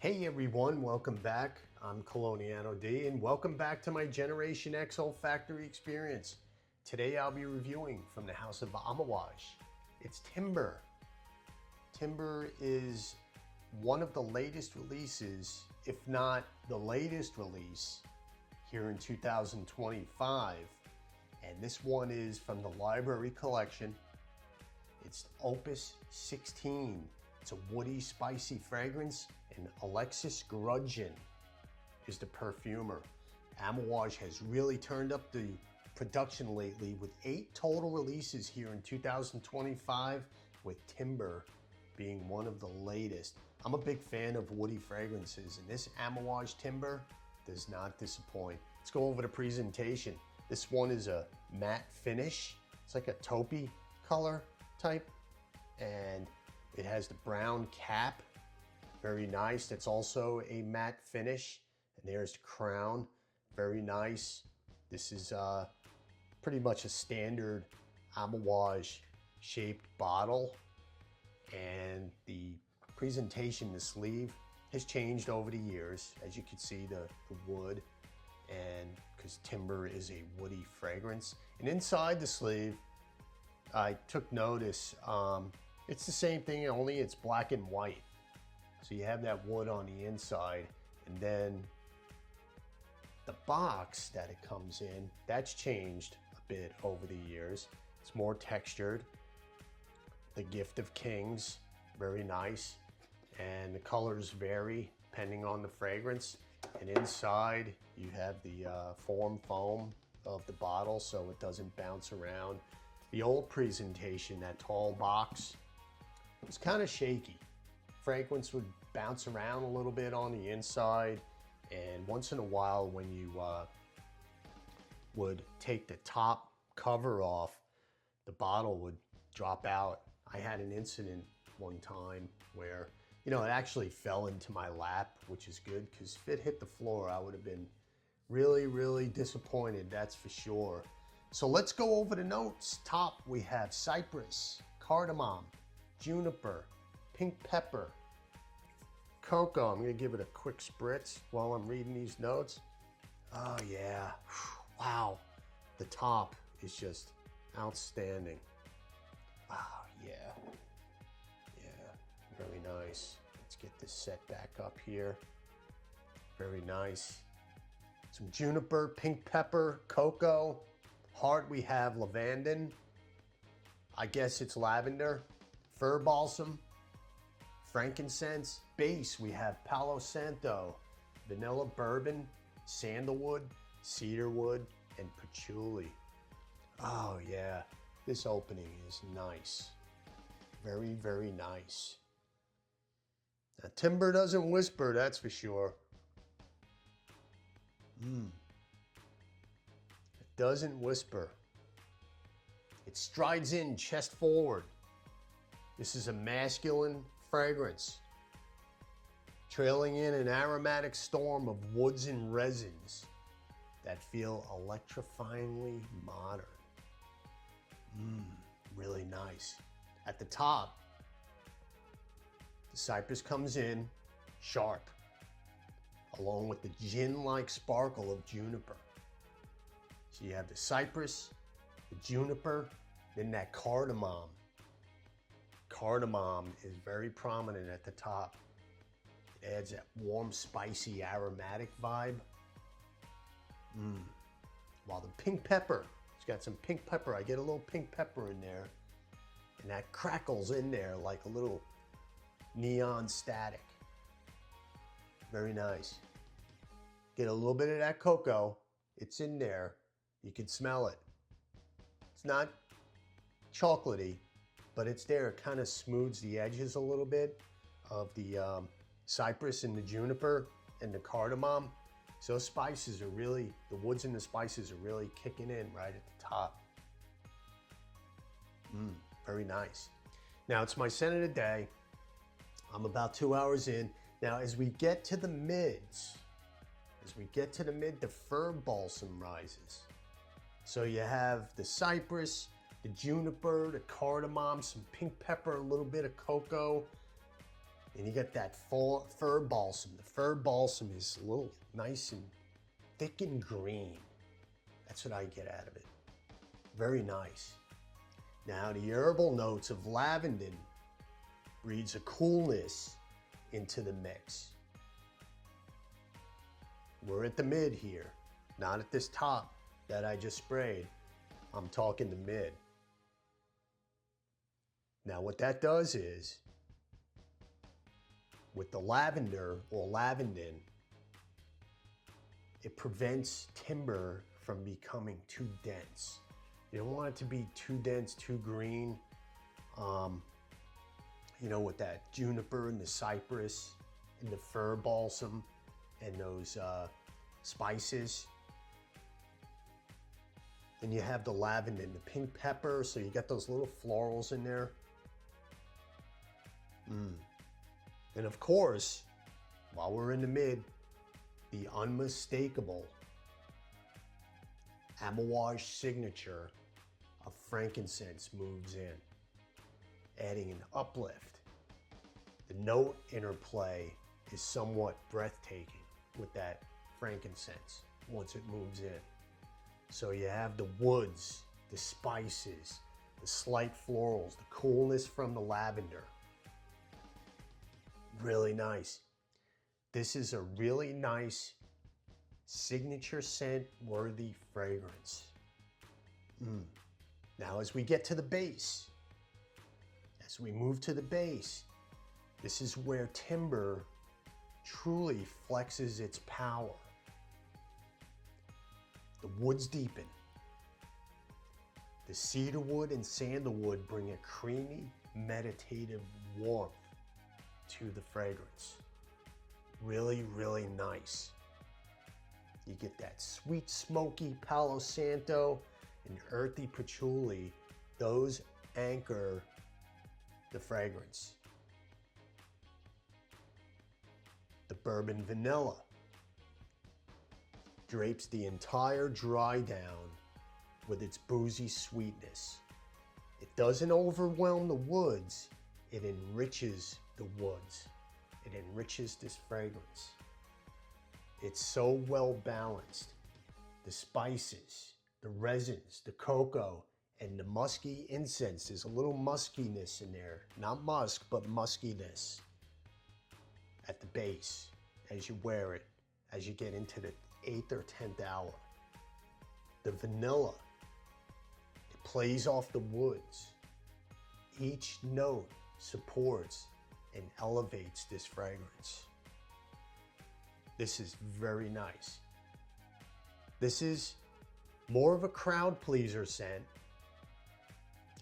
Hey everyone, welcome back. I'm Coloniano D and welcome back to my Generation X olfactory experience. Today I'll be reviewing from the house of AMOUAGE. It's Timber. Timber is one of the latest releases, if not the latest release, here in 2025. And this one is from the library collection. It's Opus 16. It's a woody, spicy fragrance, and Alexis Grudgeon is the perfumer. AMOUAGE has really turned up the production lately with 8 total releases here in 2025, with Timber being one of the latest. I'm a big fan of woody fragrances, and this AMOUAGE Timber does not disappoint. Let's go over the presentation. This one is a matte finish. It's like a taupey color type, and it has the brown cap, very nice. That's also a matte finish. And there's the crown, very nice. This is pretty much a standard AMOUAGE shaped bottle. And the presentation, the sleeve, has changed over the years. As you can see, the wood, and because Timber is a woody fragrance. And inside the sleeve, I took notice, it's the same thing, only it's black and white. So you have that wood on the inside, and then the box that it comes in, that's changed a bit over the years. It's more textured. The Gift of Kings, very nice. And the colors vary depending on the fragrance. And inside you have the foam of the bottle so it doesn't bounce around. The old presentation, that tall box, was kind of shaky. Fragrance would bounce around a little bit on the inside, and once in a while when you would take the top cover off, the bottle would drop out. I had an incident one time where, it actually fell into my lap, which is good, because if it hit the floor, I would have been really, really disappointed, that's for sure. So let's go over the notes. Top, we have cypress, cardamom, juniper, pink pepper, cocoa. I'm gonna give it a quick spritz while I'm reading these notes. Oh yeah, wow. The top is just outstanding. Oh yeah, very nice. Let's get this set back up here. Very nice. Some juniper, pink pepper, cocoa. Heart, we have lavandin. I guess it's lavender. Fir balsam, frankincense. Base, we have Palo Santo, vanilla bourbon, sandalwood, cedarwood, and patchouli. Oh yeah, this opening is nice. Very, very nice. Now, Timber doesn't whisper, that's for sure. It doesn't whisper. It strides in chest forward. This is a masculine fragrance, trailing in an aromatic storm of woods and resins that feel electrifyingly modern. Really nice. At the top, the cypress comes in sharp, along with the gin-like sparkle of juniper. So you have the cypress, the juniper, then that cardamom. Cardamom is very prominent at the top. It adds that warm, spicy, aromatic vibe. While the pink pepper, it's got some pink pepper. I get a little pink pepper in there, and that crackles in there like a little neon static. Very nice. Get a little bit of that cocoa. It's in there. You can smell it. It's not chocolatey, but it's there. It kind of smooths the edges a little bit of the cypress and the juniper and the cardamom. So those spices are really, the woods and the spices are really kicking in right at the top. Very nice. Now it's my scent of the day. I'm about 2 hours in. Now as we get to the mids, the fir balsam rises. So you have the cypress, the juniper, the cardamom, some pink pepper, a little bit of cocoa. And you get that full fir balsam. The fir balsam is a little nice and thick and green. That's what I get out of it. Very nice. Now the herbal notes of lavender breeds a coolness into the mix. We're at the mid here, not at this top that I just sprayed. I'm talking the mid. Now what that does is, with the lavender or lavandin, it prevents timber from becoming too dense. You don't want it to be too dense, too green. You know, with that juniper and the cypress and the fir balsam and those spices. Then you have the lavender and the pink pepper, so you got those little florals in there. And of course, while we're in the mid, the unmistakable AMOUAGE signature of frankincense moves in, adding an uplift. The note interplay is somewhat breathtaking with that frankincense once it moves in. So you have the woods, the spices, the slight florals, the coolness from the lavender. Really nice. This is a really nice signature scent worthy fragrance. Now as we get to the base, as we move to the base, this is where timber truly flexes its power. The woods deepen. The cedarwood and sandalwood bring a creamy, meditative warmth to the fragrance. Really, really nice. You get that sweet, smoky Palo Santo and earthy patchouli. Those anchor the fragrance. The bourbon vanilla drapes the entire dry down with its boozy sweetness. It doesn't overwhelm the woods, it enriches the woods. It enriches this fragrance. It's so well balanced. The spices, the resins, the cocoa, and the musky incense. There's a little muskiness in there. Not musk, but muskiness at the base as you wear it, as you get into the 8th or 10th hour. The vanilla, it plays off the woods. Each note supports and elevates this fragrance. This is very nice. This is more of a crowd pleaser scent.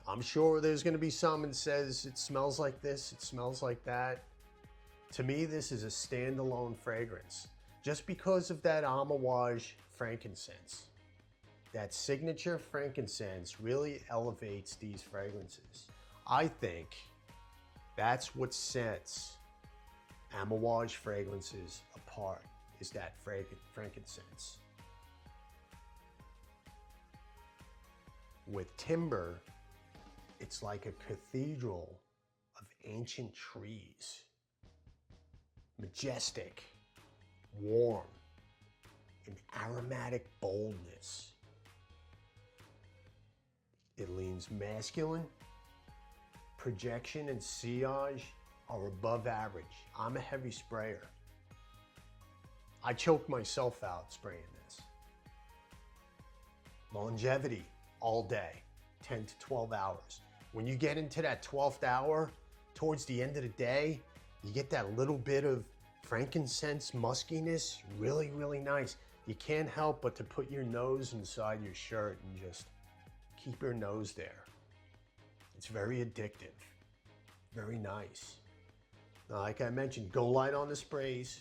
I'm sure there's going to be some that says it smells like this, it smells like that. To me, this is a standalone fragrance just because of that AMOUAGE frankincense. That signature frankincense really elevates these fragrances. I think that's what sets AMOUAGE fragrances apart, is that frankincense. With timber, it's like a cathedral of ancient trees. Majestic, warm, and aromatic boldness. It leans masculine. Projection and sillage are above average. I'm a heavy sprayer. I choke myself out spraying this. Longevity all day, 10 to 12 hours. When you get into that 12th hour, towards the end of the day, you get that little bit of frankincense muskiness, really, really nice. You can't help but to put your nose inside your shirt and just keep your nose there. It's very addictive, very nice. Now, like I mentioned, go light on the sprays.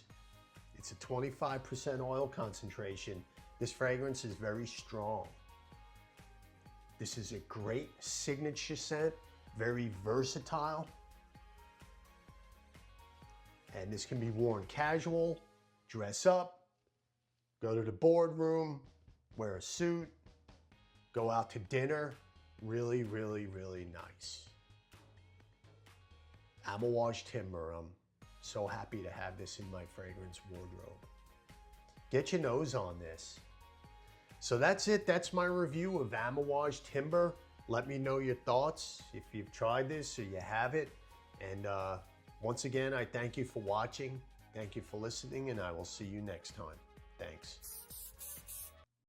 It's a 25% oil concentration. This fragrance is very strong. This is a great signature scent, very versatile. And this can be worn casual, dress up, go to the boardroom, wear a suit, go out to dinner. Really, really, really nice. AMOUAGE Timber. So happy to have this in my fragrance wardrobe. Get your nose on this. So that's it. That's my review of AMOUAGE Timber. Let me know your thoughts if you've tried this or you have it. And once again, I thank you for watching. Thank you for listening, and I will see you next time. Thanks.